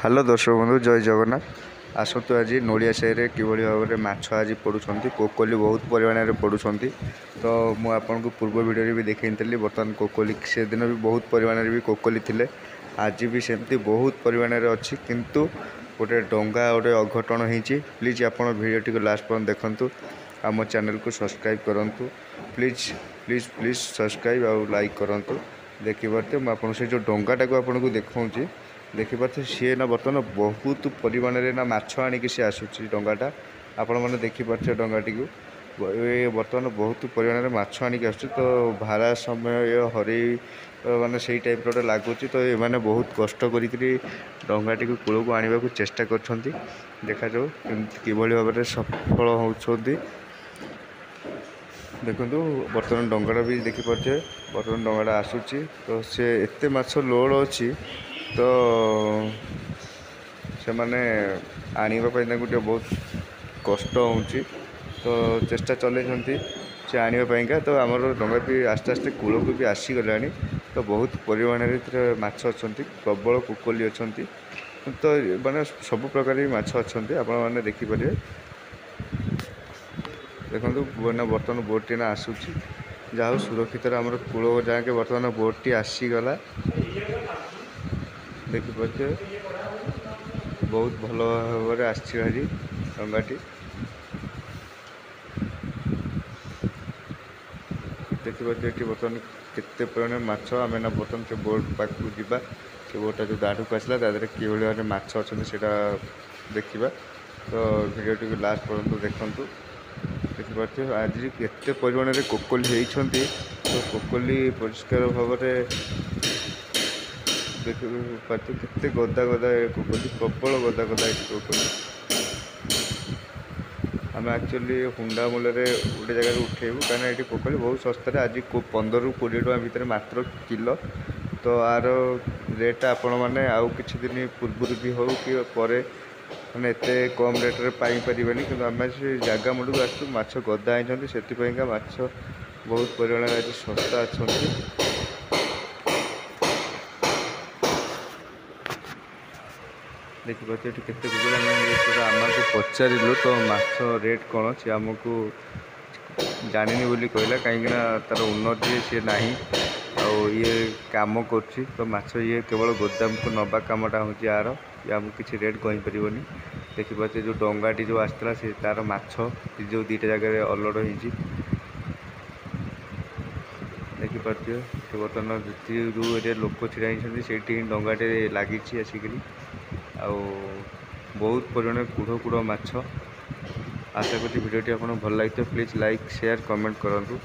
Hello दर्शक बंधु जय जगन्नाथ आसतु आज नोलिया साई कि भाव में माछ आज पड़ुंट कोकोली बहुत परिमाण में पड़ुंट तो मुझे पूर्व वीडियो भी देखी बर्तमान कोकोली से दिन भी बहुत परिमाण भी कोकोली थिले आज भी सेमती बहुत परिमाण में अच्छी किंतु गोटे डंगा गोटे अघटन होती प्लीज आप भिडियो लास्ट पर्यंत देखूँ आम चैनल को सब्सक्राइब करूँ प्लीज प्लीज प्लीज सब्सक्राइब और लाइक करूँ देखिए मुझे से जो डंगाटा को आपको देखा देखिपे सी ना बर्तमान बहुत परिमाण में ना माछ आणिक सी आसूसी डंगाटा आपण मैंने देखिपे डंगाटी को बर्तमान बहुत परिमाण में माछ आणिक आस तो भारा समय हर माने से टाइप गोटे लगुच तो ये बहुत कष्ट करी डंगाटी को कूल को आने को चेष्टा कर देखा जाऊ कि भाव में सफल होती देखु बर्तमान डंगाटा भी देखिपे बर्तमान डंगाटा आसूची तो सी एत माछ लोड अच्छी तो से मैंने आने बहुत कष्ट हो तो चेष्टा चलते से आने तो आमर डंगा भी आस्ते आस्ते कूल को भी आसीगला तो बहुत परिमाण में माछ अच्छा प्रबल कोकोली अच्छा तो माने सब प्रकार माछ अच्छा आपने देखिपारे देखो ना बर्तमान बोट ना आसूची जहाँ सुरक्षित आमर कूल जाके बर्तमान बोट आसीगला देखिपे बहुत भल भाव में आसी डंगाटी देखिपे ये बर्तमान केते परिमाण माछ आम ना बर्तमान से बोट पाक जावा से बोटा जो दाढ़ को आसला कि भाव में माछ अच्छा देखा तो भिडियो लास्ट पर्यंत देखूँ देखिपे आज केते परिमाण में कोकोली होती तो कोकोली परिष्कार भाव में देखते गदा गदा कोकोली प्रबल गदा गदा कोकोली आम एक्चुअली हुंडा मूल्य गोटे जगह उठेबू कहीं ये कोकोली बहुत सस्ता आज 15 ରୁ 20 टका भितर मात्र किलो तो आर रेट आपण मैंने आउ कि दिन पूर्व भी हो कि पर मैंने एत कम रेट्रे पाइपर कि आम से जगह मुंडू आसू माछ गदा होती से माछ बहुत परिमाण आज सस्ता अच्छा देखिए ये केते आम को पचारू तो माछ रेट कौन सी आमको जानी बोली कहला कहीं तार उन्नति सी ना ये कम कर तो माछ ये केवल गोदाम को नवा कमटा हूँ यार ये आमको किसी रेट कहीपर देखिए जो डंगाटी जो आसला से तार माछ जो दुईटा जगह अलड हो देखिपे बर्तमान जो लोक छिड़ा से डंगाटे लगी आसिक बहुत परिमाण कूढ़ कूढ़ माछ आशा करी भिडियोटी आपको भल लगी प्लीज लाइक शेयर कमेंट करूँ।